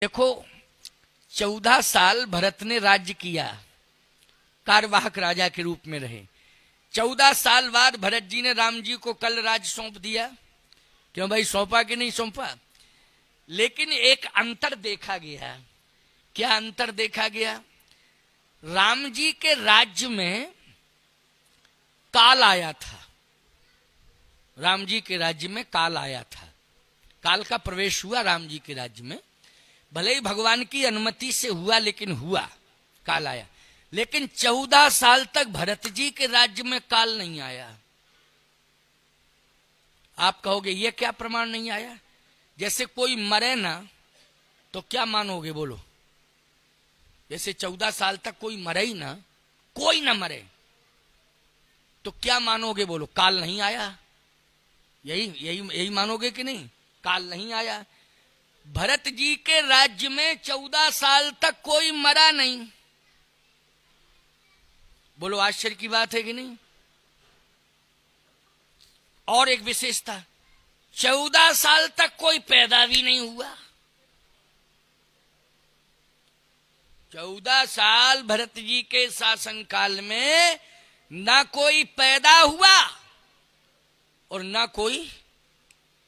देखो, 14 साल भरत ने राज्य किया, कार्यवाहक राजा के रूप में रहे। 14 साल बाद भरत जी ने राम जी को कल राज्य सौंप दिया। क्यों भाई, सौंपा कि नहीं सौंपा? लेकिन एक अंतर देखा गया। क्या अंतर देखा गया? राम जी के राज्य में काल आया था। राम जी के राज्य में काल आया था। काल का प्रवेश हुआ राम जी के राज्य में। भले ही भगवान की अनुमति से हुआ, लेकिन हुआ, काल आया। लेकिन 14 साल तक भरत जी के राज्य में काल नहीं आया। आप कहोगे ये क्या प्रमाण नहीं आया? जैसे कोई मरे ना तो क्या मानोगे, बोलो? जैसे 14 साल तक कोई मरे ही ना, कोई ना मरे, तो क्या मानोगे, बोलो? काल नहीं आया। यही यही यही मानोगे कि नहीं? काल नहीं आया। भरत जी के राज्य में 14 साल तक कोई मरा नहीं। बोलो, आश्चर्य की बात है कि नहीं? और एक विशेषता, 14 साल तक कोई पैदा भी नहीं हुआ। 14 साल भरत जी के शासनकाल में ना कोई पैदा हुआ और ना कोई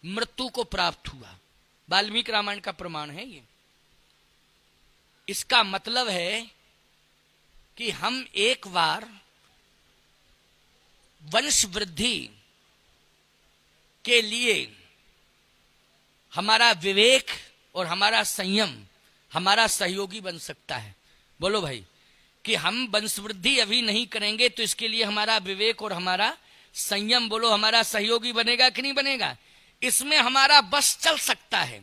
मृत्यु को प्राप्त हुआ। वाल्मीकि रामायण का प्रमाण है ये। इसका मतलब है कि हम एक बार वंश वृद्धि के लिए हमारा विवेक और हमारा संयम हमारा सहयोगी बन सकता है। बोलो भाई, कि हम वंश वृद्धि अभी नहीं करेंगे तो इसके लिए हमारा विवेक और हमारा संयम, बोलो, हमारा सहयोगी बनेगा कि नहीं बनेगा? इसमें हमारा बस चल सकता है,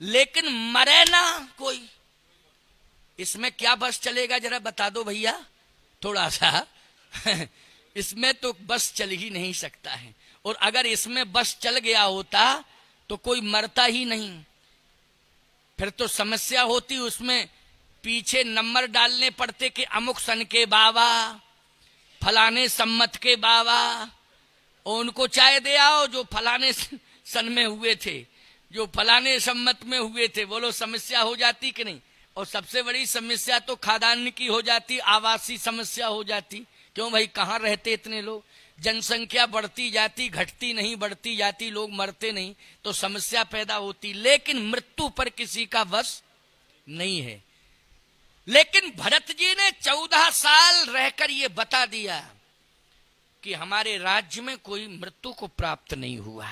लेकिन मरे ना कोई, इसमें क्या बस चलेगा? जरा बता दो भैया थोड़ा सा। इसमें तो बस चल ही नहीं सकता है। और अगर इसमें बस चल गया होता तो कोई मरता ही नहीं। फिर तो समस्या होती, उसमें पीछे नंबर डालने पड़ते कि अमुक सन के बाबा, फलाने सम्मत के बाबा, और उनको चाय दे आओ जो फलाने सन में हुए थे, जो फलाने सम्मत में हुए थे। बोलो, समस्या हो जाती कि नहीं? और सबसे बड़ी समस्या तो खाद्यान्न की हो जाती, आवासीय समस्या हो जाती। क्यों भाई, कहाँ रहते इतने लोग? जनसंख्या बढ़ती जाती, घटती नहीं, बढ़ती जाती, लोग मरते नहीं, तो समस्या पैदा होती। लेकिन मृत्यु पर किसी का वश नहीं है। लेकिन भरत जी ने 14 साल रहकर ये बता दिया कि हमारे राज्य में कोई मृत्यु को प्राप्त नहीं हुआ।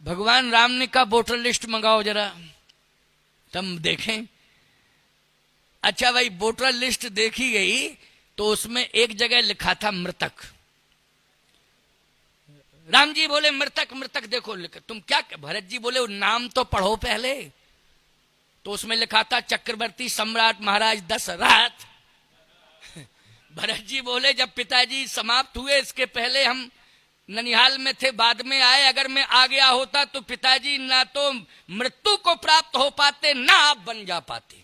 भगवान राम ने कहा वोटर लिस्ट मंगाओ जरा, तुम देखें। अच्छा भाई, वोटर लिस्ट देखी गई तो उसमें एक जगह लिखा था मृतक। राम जी बोले मृतक मृतक देखो लिखा। तुम क्या? भरत जी बोले नाम तो पढ़ो पहले। तो उसमें लिखा था चक्रवर्ती सम्राट महाराज दशरथ। भरत जी बोले जब पिताजी समाप्त हुए, इसके पहले हम ननिहाल में थे, बाद में आए, अगर मैं आ गया होता तो पिताजी ना तो मृत्यु को प्राप्त हो पाते, ना आप बन जा पाते,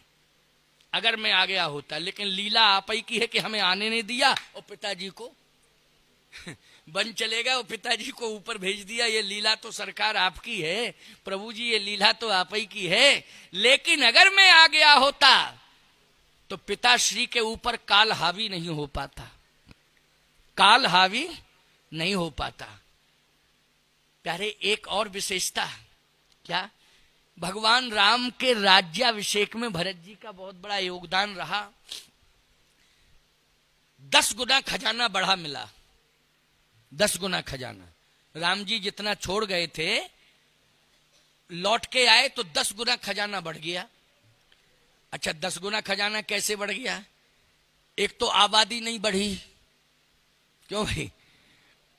अगर मैं आ गया होता। लेकिन लीला आप ही की है कि हमें आने नहीं दिया और पिताजी को बन चलेगा और पिताजी को ऊपर भेज दिया। ये लीला तो सरकार आपकी है प्रभु जी, ये लीला तो आप ही की है। लेकिन अगर मैं आ गया होता तो पिताश्री के ऊपर काल हावी नहीं हो पाता, काल हावी नहीं हो पाता। प्यारे, एक और विशेषता क्या? भगवान राम के राज्याभिषेक में भरत जी का बहुत बड़ा योगदान रहा। 10 गुना खजाना बढ़ा मिला। 10 गुना खजाना। राम जी जितना छोड़ गए थे, लौट के आए तो 10 गुना खजाना बढ़ गया। अच्छा, 10 गुना खजाना कैसे बढ़ गया? एक तो आबादी नहीं बढ़ी। क्यों भाई?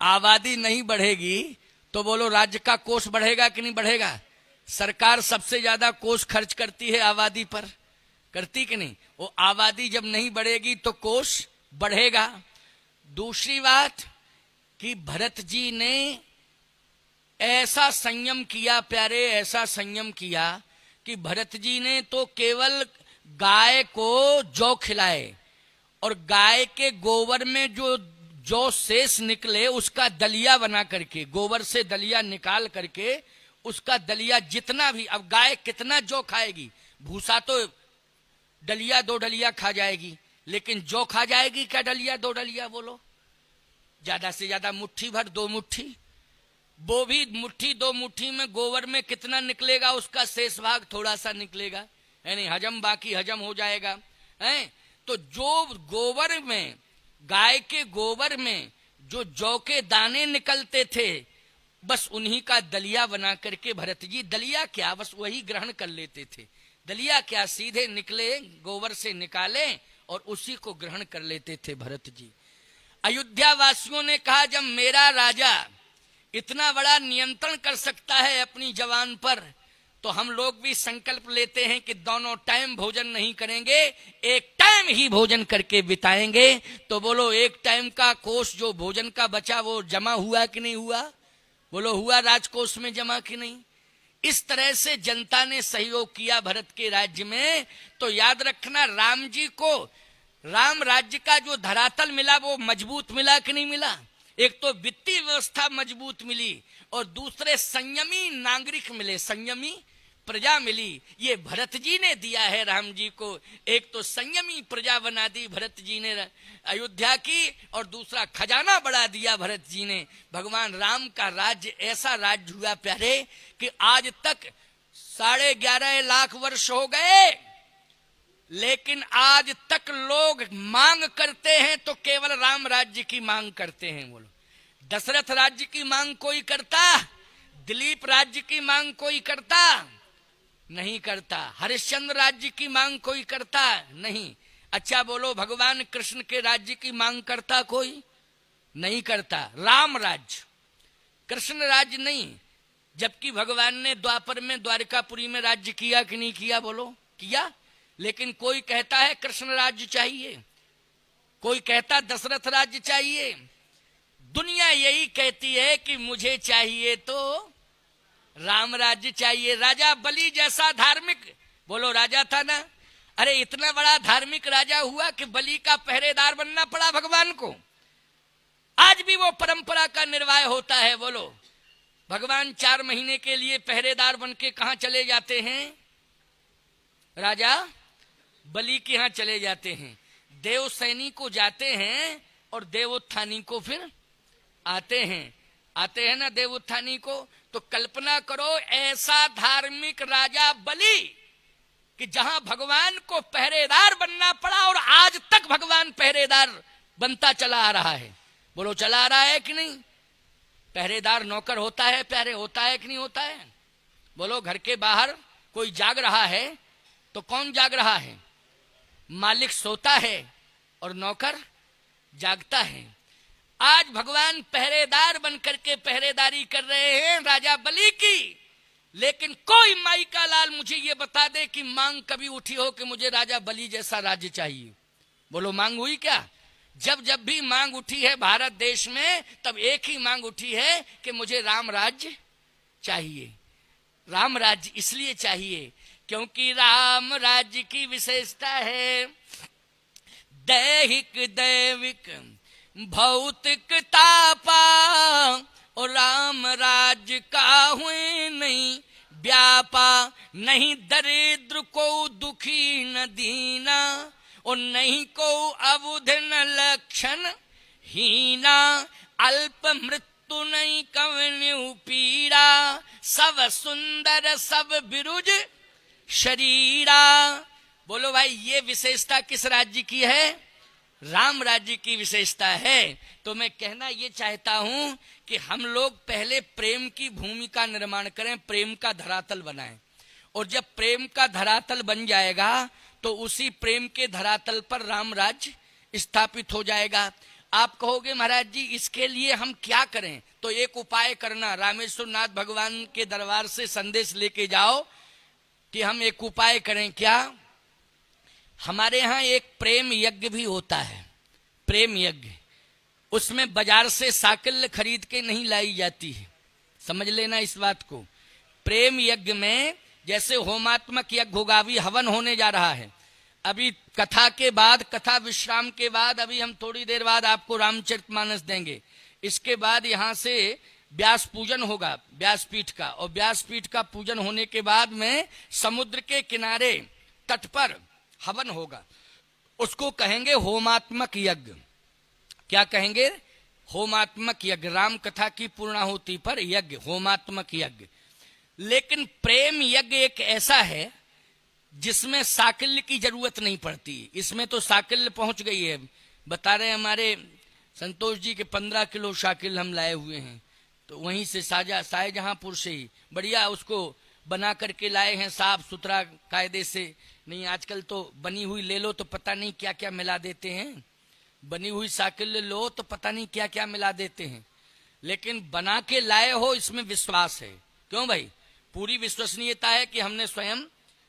आबादी नहीं बढ़ेगी तो बोलो राज्य का कोष बढ़ेगा कि नहीं बढ़ेगा? सरकार सबसे ज्यादा कोष खर्च करती है आबादी पर, करती कि नहीं? वो आबादी जब नहीं बढ़ेगी तो कोष बढ़ेगा। दूसरी बात कि भरत जी ने ऐसा संयम किया, प्यारे, ऐसा संयम किया कि भरत जी ने तो केवल गाय को जौ खिलाए और गाय के गोबर में जो शेष निकले उसका दलिया बना करके, गोबर से दलिया निकाल करके उसका दलिया जितना भी, अब गाय कितना जौ खाएगी, भूसा तो डलिया 2 डलिया खा जाएगी, लेकिन जौ खा जाएगी क्या डलिया 2 डलिया? बोलो, ज्यादा से ज्यादा मुट्ठी भर, 2 मुट्ठी, वो भी मुट्ठी 2 मुट्ठी में गोबर में कितना निकलेगा, उसका शेष भाग थोड़ा सा निकलेगा, है नहीं, हजम बाकी हजम हो जाएगा, है। तो जो गोबर में, गाय के गोबर में जो जौ के दाने निकलते थे, बस उन्हीं का दलिया बना करके भरत जी, दलिया क्या, बस वही ग्रहण कर लेते थे। दलिया क्या, सीधे निकले गोबर से निकाले और उसी को ग्रहण कर लेते थे भरत जी। अयोध्या वासियों ने कहा, जब मेरा राजा इतना बड़ा नियंत्रण कर सकता है अपनी जवान पर, तो हम लोग भी संकल्प लेते हैं कि दोनों टाइम भोजन नहीं करेंगे, एक टाइम ही भोजन करके बिताएंगे। तो बोलो, एक टाइम का कोष जो भोजन का बचा वो जमा हुआ कि नहीं हुआ? बोलो, हुआ राजकोष में जमा कि नहीं? इस तरह से जनता ने सहयोग किया भरत के राज्य में। तो याद रखना, राम जी को राम राज्य का जो धरातल मिला वो मजबूत मिला कि नहीं मिला? एक तो वित्तीय व्यवस्था मजबूत मिली और दूसरे संयमी नागरिक मिले, संयमी प्रजा मिली। ये भरत जी ने दिया है राम जी को। एक तो संयमी प्रजा बना दी भरत जी ने अयोध्या की, और दूसरा खजाना बढ़ा दिया भरत जी ने। भगवान राम का राज्य ऐसा राज्य हुआ प्यारे कि आज तक 11.5 लाख वर्ष हो गए, लेकिन आज तक लोग मांग करते हैं तो केवल राम राज्य की मांग करते हैं। बोलो, दशरथ राज्य की मांग कोई करता? दिलीप राज्य की मांग कोई करता? नहीं करता। हरिश्चंद्र राज्य की मांग कोई करता? नहीं। अच्छा बोलो, भगवान कृष्ण के राज्य की मांग करता कोई? नहीं करता। राम राज्य, कृष्ण राज्य नहीं। जबकि भगवान ने द्वापर में द्वारिकापुरी में राज्य किया कि नहीं किया? बोलो, किया। लेकिन कोई कहता है कृष्ण राज्य चाहिए, कोई कहता दशरथ राज्य चाहिए। दुनिया यही कहती है कि मुझे चाहिए तो राम राज्य चाहिए। राजा बलि जैसा धार्मिक, बोलो राजा था ना, अरे इतना बड़ा धार्मिक राजा हुआ कि बलि का पहरेदार बनना पड़ा भगवान को। आज भी वो परंपरा का निर्वाह होता है। बोलो, भगवान 4 महीने के लिए पहरेदार बन के कहां चले जाते हैं? राजा बलि के यहां चले जाते हैं। देवसैनी को जाते हैं और देवोत्थानी को फिर आते हैं ना देवोत्थानी को। तो कल्पना करो, ऐसा धार्मिक राजा बलि कि जहां भगवान को पहरेदार बनना पड़ा, और आज तक भगवान पहरेदार बनता चला आ रहा है। बोलो, चला आ रहा है कि नहीं? पहरेदार नौकर होता है प्यारे, होता है कि नहीं होता है? बोलो, घर के बाहर कोई जाग रहा है तो कौन जाग रहा है? मालिक सोता है और नौकर जागता है। आज भगवान पहरेदार बनकर के पहरेदारी कर रहे हैं राजा बलि की। लेकिन कोई माई का लाल मुझे ये बता दे कि मांग कभी उठी हो कि मुझे राजा बलि जैसा राज्य चाहिए। बोलो, मांग हुई क्या? जब जब भी मांग उठी है भारत देश में, तब एक ही मांग उठी है कि मुझे राम राज्य चाहिए। राम राज्य इसलिए चाहिए क्योंकि राम राज्य की विशेषता है दैहिक दैविक भौतिक तापा, और राम राज्य का हुए नहीं व्यापा। नहीं दरिद्र को दुखी न दीना, और नहीं को अबुध न लक्षण हीना। अल्प मृत्यु नहीं कवन्यु पीड़ा, सब सुंदर सब बिरुज शरीरा। बोलो भाई, ये विशेषता किस राज्य की है? राम राज्य की विशेषता है। तो मैं कहना ये चाहता हूं कि हम लोग पहले प्रेम की भूमि का निर्माण करें, प्रेम का धरातल बनाएं। और जब प्रेम का धरातल बन जाएगा तो उसी प्रेम के धरातल पर राम राज्य स्थापित हो जाएगा। आप कहोगे महाराज जी इसके लिए हम क्या करें? तो एक उपाय करना, रामेश्वर नाथ भगवान के दरबार से संदेश लेके जाओ कि हम एक उपाय करें। क्या? हमारे यहाँ एक प्रेम यज्ञ भी होता है, प्रेम यज्ञ। उसमें बाजार से साकिल खरीद के नहीं लाई जाती है, समझ लेना इस बात को। प्रेम यज्ञ में जैसे होमात्मक यज्ञ होगा, अभी हवन होने जा रहा है। अभी कथा के बाद, कथा विश्राम के बाद, अभी हम थोड़ी देर बाद आपको रामचरितमानस देंगे। इसके बाद यहाँ से व्यास पूजन होगा व्यासपीठ का, और व्यासपीठ का पूजन होने के बाद में समुद्र के किनारे तट पर हवन होगा। उसको कहेंगे होमात्मक यज्ञ। क्या कहेंगे? होमात्मक यज्ञ। राम कथा की पूर्णाहुति पर यज्ञ, होमात्मक यज्ञ। लेकिन प्रेम यज्ञ एक ऐसा है जिसमें साकल्य की जरूरत नहीं पड़ती। इसमें तो साकल्य पहुंच गई है। बता रहे हमारे संतोष जी के 15 किलो साकिल हम लाए हुए हैं, तो वहीं से शाहजहांपुर से ही बढ़िया उसको बना करके लाए हैं, साफ सुथरा कायदे से। नहीं आजकल तो बनी हुई ले लो तो पता नहीं क्या क्या मिला देते हैं, बनी हुई साकिल लो तो पता नहीं क्या क्या मिला देते हैं। लेकिन बना के लाए हो इसमें विश्वास है। क्यों भाई? पूरी विश्वसनीयता है कि हमने स्वयं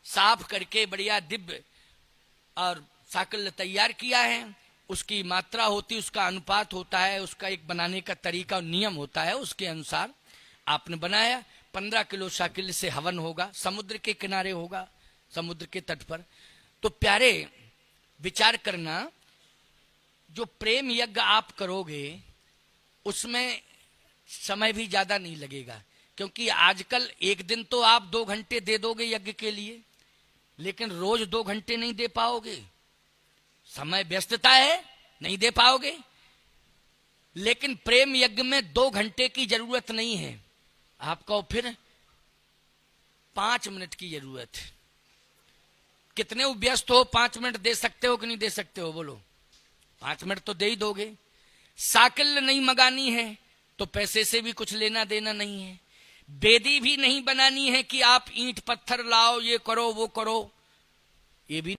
साफ करके बढ़िया दिव्य और साकल्य तैयार किया है। उसकी मात्रा होती, उसका अनुपात होता है, उसका एक बनाने का तरीका और नियम होता है, उसके अनुसार आपने बनाया। 15 किलो साकल्य से हवन होगा, समुद्र के किनारे होगा, समुद्र के तट पर। तो प्यारे विचार करना, जो प्रेम यज्ञ आप करोगे उसमें समय भी ज्यादा नहीं लगेगा, क्योंकि आजकल एक दिन तो आप 2 घंटे दे दोगे यज्ञ के लिए, लेकिन रोज 2 घंटे नहीं दे पाओगे, समय व्यस्तता है, नहीं दे पाओगे। लेकिन प्रेम यज्ञ में 2 घंटे की जरूरत नहीं है आपको, फिर 5 मिनट की जरूरत है। कितने व्यस्त हो, 5 मिनट दे सकते हो कि नहीं दे सकते हो? बोलो, 5 मिनट तो दे ही दोगे। साकल्य नहीं मंगानी है तो पैसे से भी कुछ लेना देना नहीं है। बेदी भी नहीं बनानी है कि आप ईंट पत्थर लाओ, ये करो वो करो, ये भी